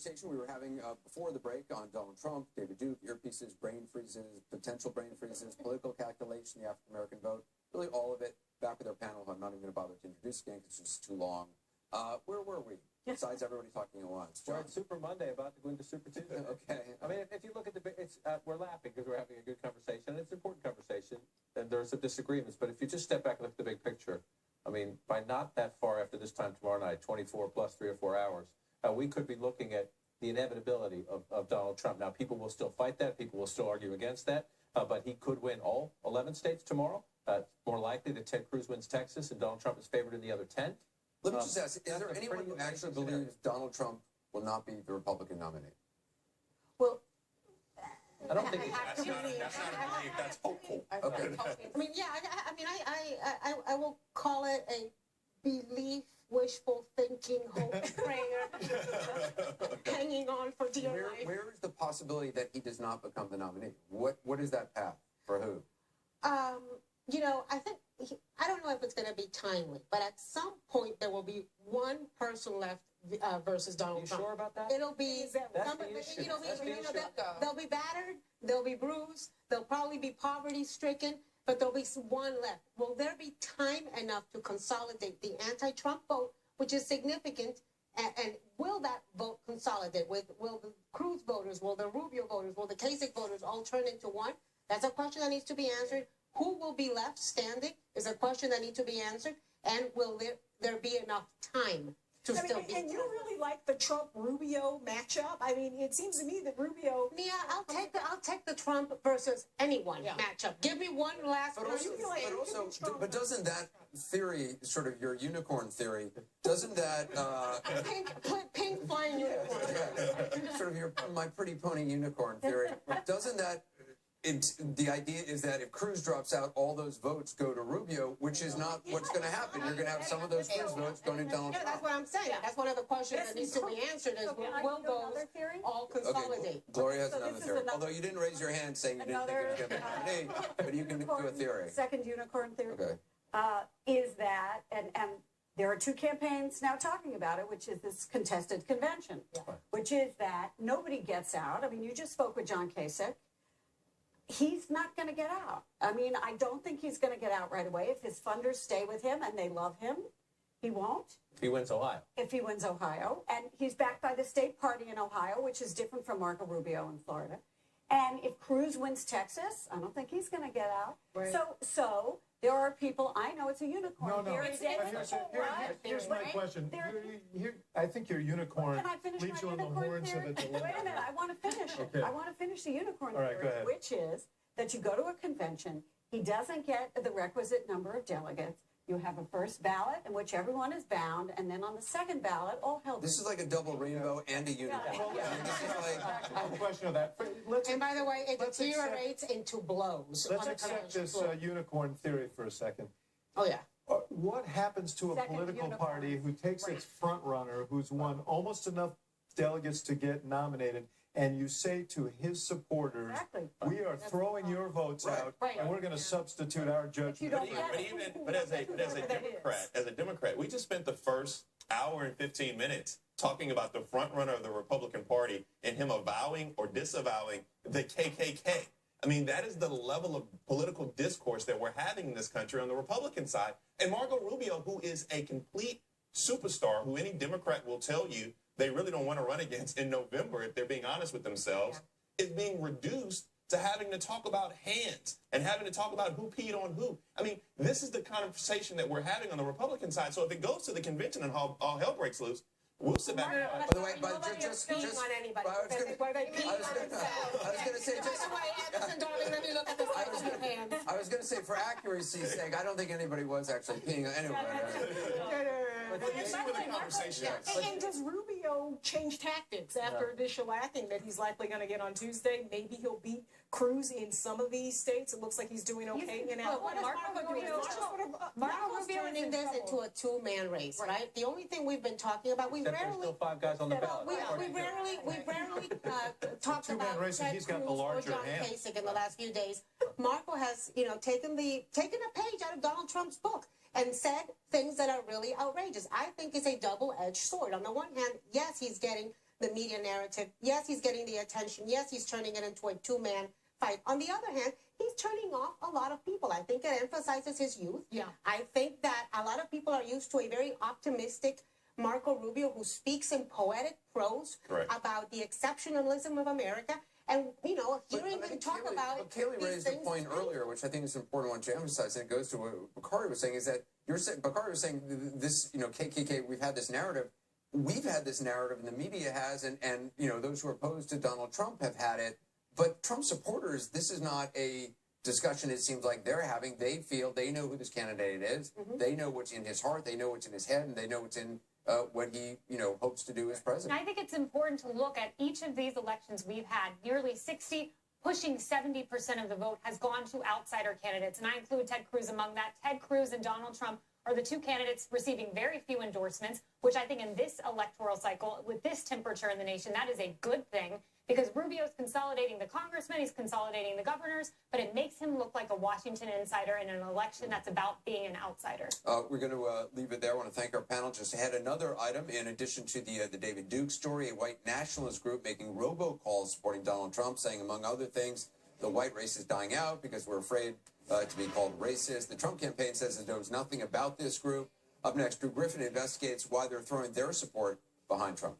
conversation we were having before the break on Donald Trump, David Duke, earpieces, brain freezes, potential brain freezes, political calculation, the African-American vote, really all of it. Back with our panel, who I'm not even going to bother to introduce again because it's just too long. Where were we? Besides everybody talking at once. We're at Super Monday, about to go into Super Tuesday. Okay. I mean, if you look at we're laughing because we're having a good conversation. And it's an important conversation, and there are some disagreements. But if you just step back and look at the big picture, I mean, by not that far after this time tomorrow night, 24 plus 3 or 4 hours, we could be looking at the inevitability of Donald Trump. Now, people will still fight that. People will still argue against that. But he could win all 11 states tomorrow. It's more likely that Ted Cruz wins Texas and Donald Trump is favored in the other 10. Let me just ask, is there anyone who actually believes Donald Trump will not be the Republican nominee? Well, I don't think that's not a belief. That's hopeful. Okay. I mean, yeah, I will call it a belief, wishful thinking, hope, prayer, hanging on for dear life. Where is the possibility that he does not become the nominee? What is that path for who? You know, I don't know if it's going to be timely, but at some point there will be one person left versus Donald Trump. You sure about that? It'll be somebody, they'll be battered, they'll be bruised, they'll probably be poverty stricken, but there'll be one left. Will there be time enough to consolidate the anti-Trump vote, which is significant, and will that vote consolidate? Will the Cruz voters, will the Rubio voters, will the Kasich voters all turn into one? That's a question that needs to be answered. Who will be left standing is a question that needs to be answered. And will there be enough time to still be? And you really like the Trump-Rubio matchup? I mean, it seems to me that Rubio... Nia, I'll take the Trump versus anyone matchup. Give me one last person. But doesn't that theory, sort of your unicorn theory, doesn't that... Pink flying unicorn. Sort of my pretty pony unicorn theory. Doesn't that... the idea is that if Cruz drops out, all those votes go to Rubio, which is not what's going to happen. You're going to have some of those Cruz votes going to Donald Trump. That's what I'm saying. That's one of the questions that needs to be answered is, will those all consolidate? Okay, Gloria has another theory. Although you didn't raise your hand saying you didn't think it was going to be nominee, but you can do a theory. Second unicorn theory Okay. is that, and there are two campaigns now talking about it, which is this contested convention, which is that nobody gets out. I mean, you just spoke with John Kasich. He's not going to get out. I mean, I don't think he's going to get out right away. If his funders stay with him and they love him, he won't. If he wins Ohio. If he wins Ohio. And he's backed by the state party in Ohio, which is different from Marco Rubio in Florida. And if Cruz wins Texas, I don't think he's going to get out. Right. So there are people, I know it's a unicorn theory. Here's my question. I think your unicorn leaves you on the horns of a dilemma. Wait a minute, I want to finish it. Okay. I want to finish the unicorn All right, theory, go ahead. which is that you go to a convention, he doesn't get the requisite number of delegates. You have a first ballot in which everyone is bound, and then on the second ballot, all hell. This is like a double rainbow and a unicorn. No question of that. And by the way, it deteriorates into blows. Let's accept this unicorn theory for a second. Oh, yeah. What happens to a political party who takes its front runner, who's won almost enough delegates to get nominated, and you say to his supporters, we are throwing your votes out, and we're going to substitute our judgment. But as a Democrat, we just spent the first hour and 15 minutes talking about the front runner of the Republican Party and him avowing or disavowing the KKK. I mean, that is the level of political discourse that we're having in this country on the Republican side. And Marco Rubio, who is a complete superstar, who any Democrat will tell you they really don't want to run against in November, if they're being honest with themselves, is being reduced to having to talk about hands and having to talk about who peed on who. I mean, this is the conversation that we're having on the Going to the convention and all hell breaks loose, we'll sit back. By the way, but just I was going to say, I was going to say, for accuracy's sake, I don't think anybody was actually peeing on anyone. And does Rubio change tactics after this shellacking that he's likely going to get on Tuesday? Maybe he'll beat Cruz in some of these states. It looks like he's doing okay in Alabama. What is Marco doing? Marco's turning this into a two-man race, right? The only thing we've been talking about, we rarely... There's still 5 guys on the ballot. We rarely talked about Ted Cruz or John Kasich in the last few days. Marco has, taken a page out of Donald Trump's book and said things that are really outrageous. I think it's a double-edged sword. On the one hand, yes, he's getting the media narrative. Yes, he's getting the attention. Yes, he's turning it into a two-man fight. On the other hand, he's turning off a lot of people. I think it emphasizes his youth. Yeah. I think that a lot of people are used to a very optimistic Marco Rubio who speaks in poetic prose about the exceptionalism of America. And, you know, hearing him talk about But Kaylee raised a point earlier, which I think is an important one to emphasize, and it goes to what Bakari was saying, is that Bakari was saying this, you know, KKK, we've had this narrative. We've had this narrative, and the media has, and you know, those who are opposed to Donald Trump have had it. But Trump supporters, this is not a discussion it seems like they're having. They feel they know who this candidate is. They know what's in his heart. They know what's in his head, and they know what's in what he, you know, hopes to do as president. And I think it's important to look at each of these elections we've had. Nearly 60, pushing 70% of the vote has gone to outsider candidates, and I include Ted Cruz among that. Ted Cruz and Donald Trump are the two candidates receiving very few endorsements, which I think in this electoral cycle, with this temperature in the nation, that is a good thing, because Rubio's consolidating the congressmen, he's consolidating the governors, but it makes him look like a Washington insider in an election that's about being an outsider. We're going to leave it there. I want to thank our panel. Just ahead, another item in addition to the David Duke story, a white nationalist group making robocalls supporting Donald Trump, saying, among other things, the white race is dying out because we're afraid to be called racist. The Trump campaign says it knows nothing about this group. Up next, Drew Griffin investigates why they're throwing their support behind Trump.